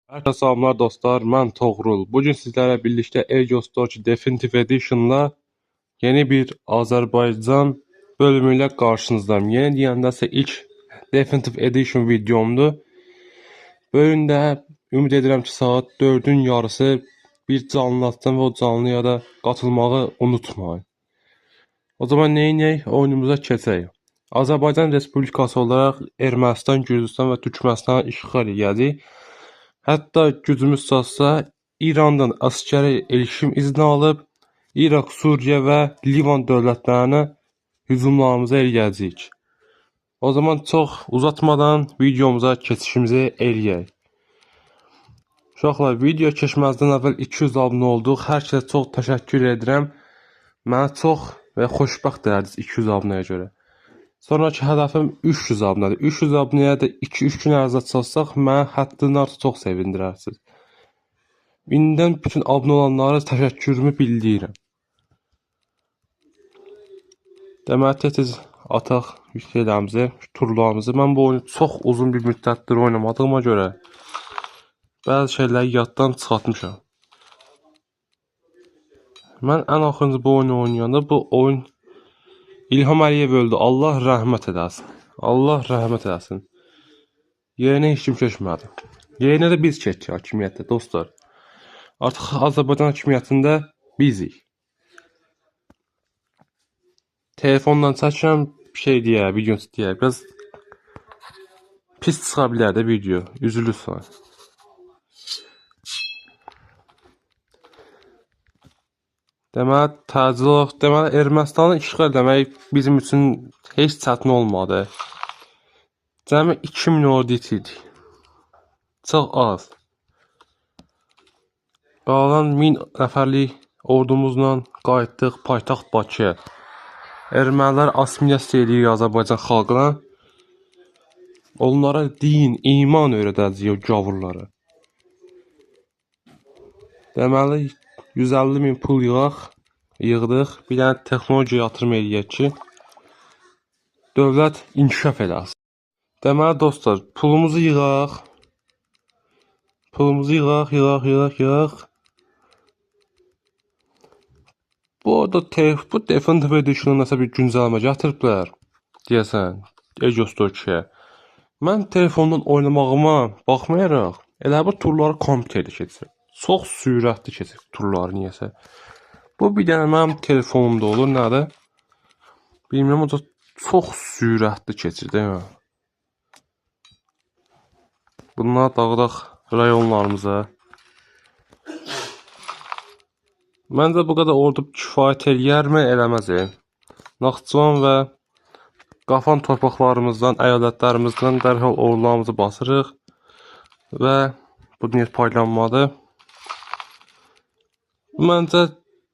Herkese selamlar dostlar, ben Toğrul. Bugün sizlerle birlikte Age Definitive Edition'la yeni bir Azerbaycan bölümüyle karşınızdayım. Yeni diyəndə ise ilk Definitive Edition videomdu. Bölümdə ümid edirəm ki, saat 4'ün yarısı bir canlı atacağım və o canlıya da katılmağı unutmayın. O zaman neyinək? Oyunumuza keçək. Azərbaycan Respublikası olaraq Ermənistan, Gürcüstan və Türkmənistanı işğal edəcək. Hətta gücümüz çatsa İrandan əskəri erişim izni alıb İraq, Suriye və Livan dövlətlərinə hücumlarımızı eləyəcəyik. O zaman çox uzatmadan videomuza keçişimizi eləyək. Uşaqlar, video keçməzdən əvvəl 200 abunə olduq. Hər kəsə çox təşəkkür edirəm. Mənə çox və xoşbəxt edərdiniz 200 abunəyə görə. Sonraki hədəfim 300 abunədir. 300 abunəyə də 2-3 gün ərzə çalsaq, mənə həddindən artıq çox sevindirərsiniz. İndən bütün abunə olanlara təşəkkürümü bildirirəm. Deməli, tez ataq şeylərimizi, turlarımızı. Mən bu oyunu çox uzun bir müddətdir oynamadığıma görə bəzi şeyləri yaddan çıxartmışam. Mən ən axırıncı bu oyunu oynayanda bu oyun İlham Əliyev öldü. Allah rəhmət edəsin. Allah rəhmət edəsin. Yerinə heç kim keçmədi. Yerinə də biz keçdik hakimiyyətdə, dostlar. Artıq Azərbaycan hakimiyyətində bizik. Telefondan çəkirəm, şey deyə, video deyə. Biraz pis çıxa bilər də video. Üzülürsən. Deməli, təcil olaq. Deməli, Ermənistanı işğal demək bizim üçün heç çətin olmadı. Cəmi 2000 ordu itirdik. Çox az. Qalan 1000 nəfərlik ordumuzla qayıtdıq paytaxt Bakıya. Ermənilər assimilasiya edir Azərbaycan xalqına. Onlara din, iman öyrədəcək o gavurlara. Deməli, 150.000 pul yığdıq. Bir dənə texnologiya yatırım eləyək ki, dövlət inkişaf eləsin. Deməli, dostlar, pulumuzu yığaq. Pulumuzu yığaq. Bu arada bu Definitive Edition'a nəsə bir güncəlmə gətiriblər, deyəsən, Age-2-yə. Mən telefondan oynamağıma baxmayaraq, elə bu turları kompüterdə keçirirəm. Çox sürətli keçir turları niyəsə. Bu bir dənə mənim telefonumda olur, nədir? Bilmirəm, o çox sürətli keçir, deyil mi? Bunlar dağdaq rayonlarımıza. Məncə bu qədər ordu kifayət eləyərmi, eləməz. Naxçıvan və Qafan torpaqlarımızdan, əyalətlərimizdən dərhal ordularımızı basırıq və bu niyət paylanmadı. Məncə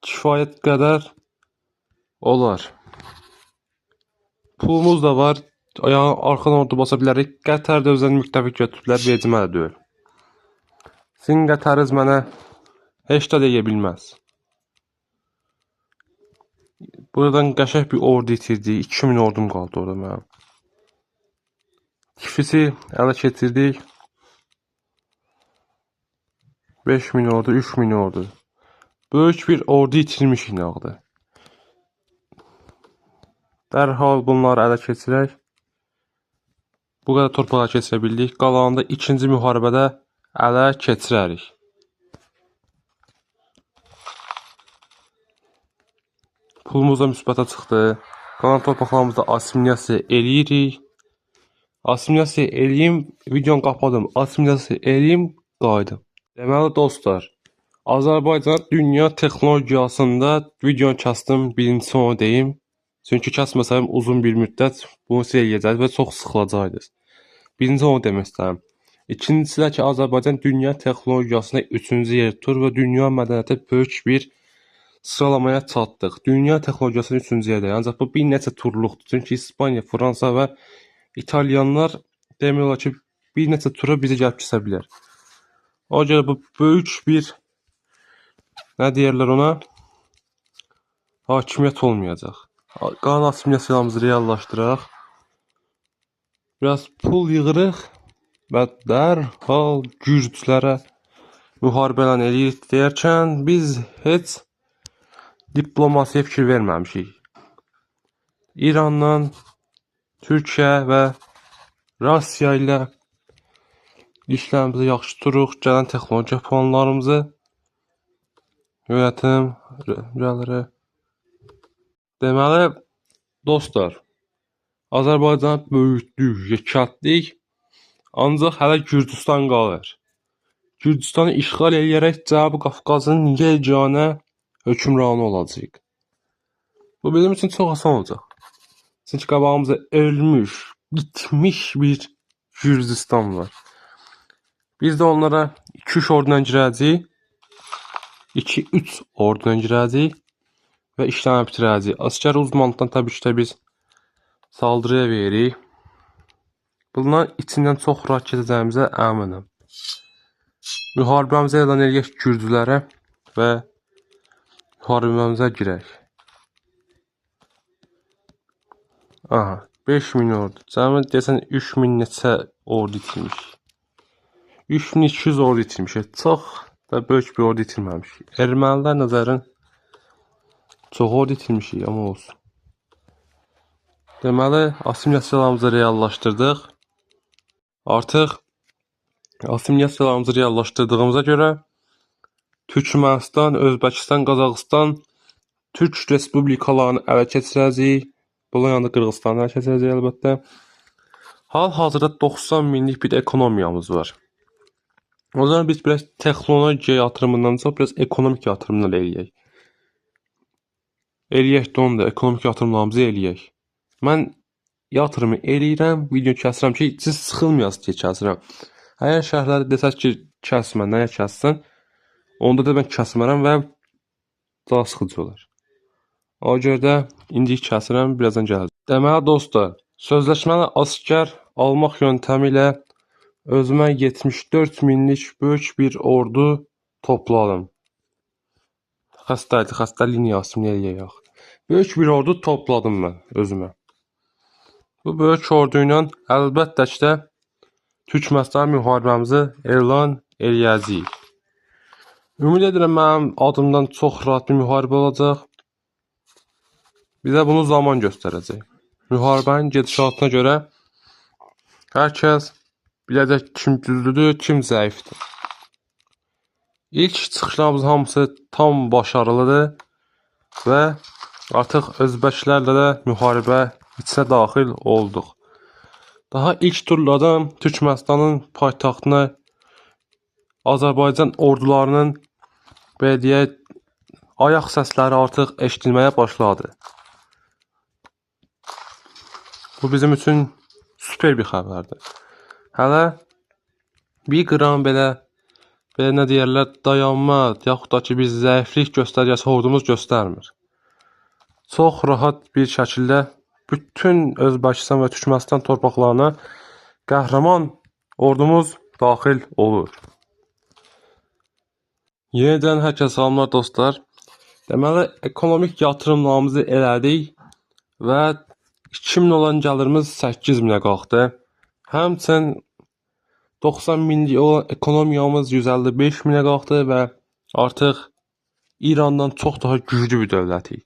kifayət qədər olar. Pulumuz da var. Arxadan ordu basa bilərik. Qətər də özlərini müttəfiq götürüblər, vecimə də deyil. Sizin Qətəriz mənə heç də deyə bilməz. Buradan qəşəng bir ordu itirdik. 2000 ordum qaldı orada mənim. Tifisi ələ keçirdik. 5000 ordu, 3000 ordu. Böyük bir ordu itirmişik nağdı. Dərhal bunları ələ keçirək. Bu qədər torpağa keçirə bildik. Qalanında ikinci müharibədə ələ keçirərik. Pulumuz da müsbətə çıxdı. Qalan torpaqlarımızda assimilasiya eləyirik. Assimilasiya eləyim, videonu qapadım. Assimilasiya eləyim, qayıdım. Deməli dostlar, Azərbaycan dünya texnologiyasında videonu kəsdim, birincisi onu deyim. Çünki kəsməsəm uzun bir müddət bunu siz eləyəcəksiniz və çox sıxılacaqsınız. Birinci onu demək istəyirəm. İkincisi də ki, Azərbaycan dünya texnologiyasında 3-cü yer tutur və dünya mədəniyyəti böyük bir sıralamaya çatdıq. Dünya texnologiyasının 3-cü yerdə. Ancaq bu bir neçə turluqdur. Çünki İspaniya, Fransa və İtalyanlar demək olar ki, bir neçə tura bizi gəlib kəsə bilər. O görə bu böyük bir, nə deyərlər ona, hakimiyyət olmayacaq. Qalan assimilasiyalarımızı reallaşdıraq. Biraz pul yığırıq və dərhal gürcülərə müharibə elan edirik deyərkən biz heç diplomasiyaya fikir verməmişik. İrandan, Türkiyə və Rusiya ilə işlərimizi yaxşı tuturuq, gələn texnologiya planlarımızı yönetim rəhbərləri. Deməli, dostlar, Azərbaycan böyütdük, yekəltdik, ancaq hələ Gürcüstan qalır. Gürcüstanı işğal edərək Cənubi Qafqazın yeganə hökmranı olacaq. Bu bizim üçün çox asan olacaq. Çünki qabağımızda ölmüş, bitmiş bir Gürcüstan var. Biz də onlara 2-3 orduyla girəcəyik, 2-3 orduyla girəcəyik və işləmi bitirəcəyik. Asker uzmanlıqdan təbii ki, biz saldırıya veririk. Bunların içindən çox rahat keçəcəyimizə əminəm. Müharibəmizə elan edək Gürcülərə və müharibəmizə girək. Aha, 5000 ordu. Cəmi desən 3000 neçə ordu itirmiş. 3200 ordu itirmiş. Çox da böyük bir ordu itirməmişik. Ermənilər nəzərin çox ordu itirmişik, amma olsun. Deməli, assimilasiyalarımızı reallaşdırdıq. Artıq assimilasiyalarımızı reallaşdırdığımıza görə Türkmənistan, Özbəkistan, Qazaxıstan, Türk respublikalarını ələ keçirəcəyik. Bunun yanında Qırğızstanı ələ keçirəcəyik əlbəttə. Hal-hazırda 90 minlik bir ekonomiyamız var. O zaman biz biraz texnologiya yatırımından çox biraz ekonomik yatırımlar eləyək. Eləyək də onu da, ekonomik yatırımlarımızı eləyək. Mən yatırımı eləyirəm, video kəsirəm ki, siz sıxılmayasınız deyə kəsirəm. Əgər şərhləri desək ki, kəsmə, nəyə kəssən, onda da mən kəsmərəm və daha sıxıcı olur. O görə də indi kəsirəm, birazdan gələcəm. Deməli dostlar, sözləşməli asker almaq yöntəmi ilə özümə 74 minlik böyük bir ordu topladım. Xəstə liniyasını eləyək. Böyük bir ordu topladım mən özümə. Bu böyük ordu ilə əlbəttə ki də Türkmənistan müharibəmizi elan eləyəcəyik. Ümid edirəm mənim adımdan çox rahat bir müharibə olacaq. Bizə bunu zaman göstərəcək. Müharibənin gedişatına görə hər kəs biləcək kim güclüdür, kim zəifdir. İlk çıxışlarımızın hamısı tam başarılıdır və artıq özbəklərlə də müharibə içinə daxil olduq. Daha ilk turlardan Türkmənistanın paytaxtına Azərbaycan ordularının belə deyək, ayaq səsləri artıq eşidilməyə başladı. Bu bizim üçün süper bir xəbərdir. Hələ bir qram belə nə deyərlər, dayanma, yaxud da ki, biz zəiflik göstərgəsi ordumuz göstərmir. Çox rahat bir şəkildə bütün Özbəkistan və Türkmənistan torpaqlarına qəhrəman ordumuz daxil olur. Yenidən hər kəsə salamlar dostlar. Deməli, ekonomik yatırımlarımızı elədik və 2000 olan gəlirimiz 8000-ə qalxdı. Həmçinin 90 minlik olan ekonomiyamız 155 minə qalxdı və artıq İrandan çox daha güclü bir dövlətik.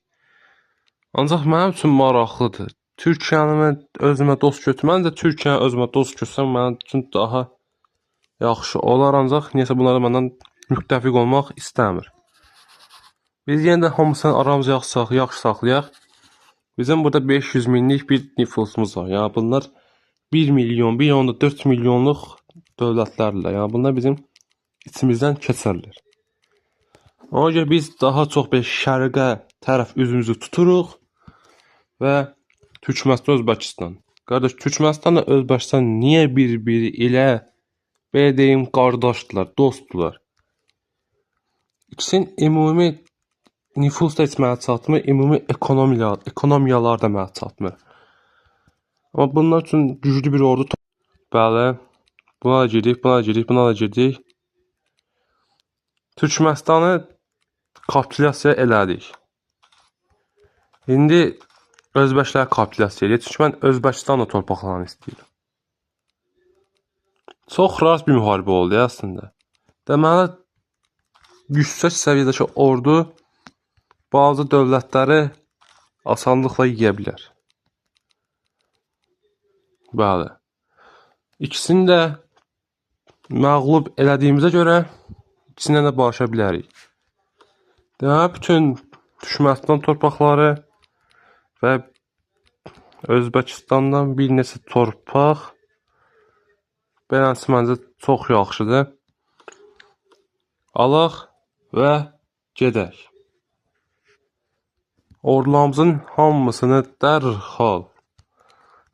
Ancaq mənim üçün maraqlıdır. Türkiyəni özümə dost götürməm də Türkiyəni özümə dost götürsəm mənim üçün daha yaxşı olar, ancaq niyəsə bunları məndən müttəfiq olmaq istəmir. Biz yenə də hamısını aramızda yaxşı saxlayaq. Bizim burada 500 minlik bir nüfusumuz var. Yəni bunlar 1 milyon, 1.4 milyonluq dövlətlərlə. Yəni bunlar bizim içimizdən keçərlər. Ona görə biz daha çox bir şərqə tərəf üzümüzü tuturuq və Türkmənistan, Özbəkistan. Qardaş, Türkmənistanla Özbəkistan niyə bir-biri ilə belə deyim qardaşdılar, dostdular? İkisinin ümumi nüfus da heç mənə çatmır, ümumi ekonomiyalar da mənə çatmır. Amma bunlar üçün güclü bir ordu bəli, buna da girdik. Türkmənistanı kapitulyasiya elədik. İndi Özbəklər kapitulyasiya edir. Çünki mən Özbəkistanla torpaqlarını istəyirəm. Çox rahat bir müharibə oldu əslində. Deməli, yüksək səviyyədəki ordu bazı dövlətləri asanlıqla yeyə bilər. Bəli. İkisini də məğlub elədiyimizə görə ikisindən də barışa bilərik. Deməli, bütün Türkmənistan torpaqları və Özbəkistandan bir neçə torpaq beləncə məncə çox yaxşıdır. Alaq və gedək. Ordularımızın hamısını dərhal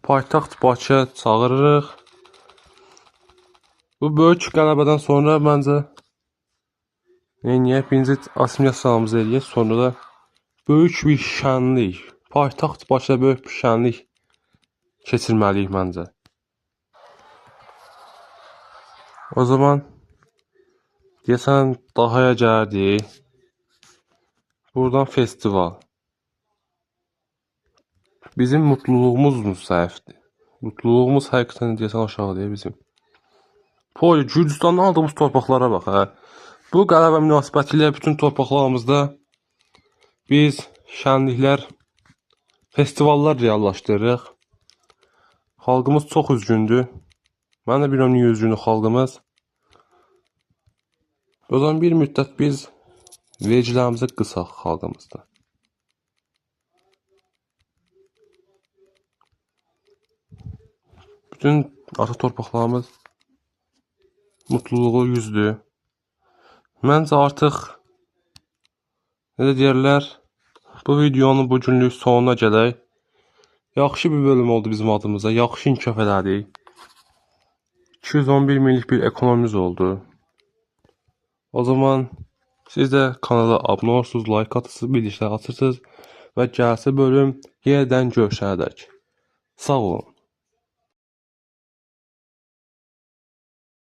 paytaxt Bakıya çağırırıq. Bu böyük qələbədən sonra məncə birinci assimiliyasiyamızı eləyək, sonra da böyük bir şənlik, paytaxt Bakıda böyük bir şənlik keçirməliyik məncə. O zaman deyəsən Dahaya gəldik. Buradan festival. Bizim mutluluğumuz zəifdir. Mutluluğumuz həqiqətən deyəsən aşağıdır bizim. Poli, Gürcüstandan aldığımız torpaqlara bax, hə. Bu qələbə münasibətilə bütün torpaqlarımızda biz şənliklər, festivallar reallaşdırırıq. Xalqımız çox üzgündür. Mən də bilmirəm niyə üzgündür xalqımız. O zaman bir müddət biz vergilərimizi qısaq xalqımızda. Bütün ata torpaqlarımız mutluluğu yüzdür. Məncə artıq necə deyərlər, bu videonun bu günlük sonuna gələk. Yaxşı bir bölüm oldu bizim adımıza. Yaxşı inkişaf elədik. 211 minlik bir ekonomimiz oldu. O zaman siz də kanala abunə olursunuz, like atırsınız, bildirişlər açırsınız və gəlsə bölüm yenidən görüşənədək. Sağ olun.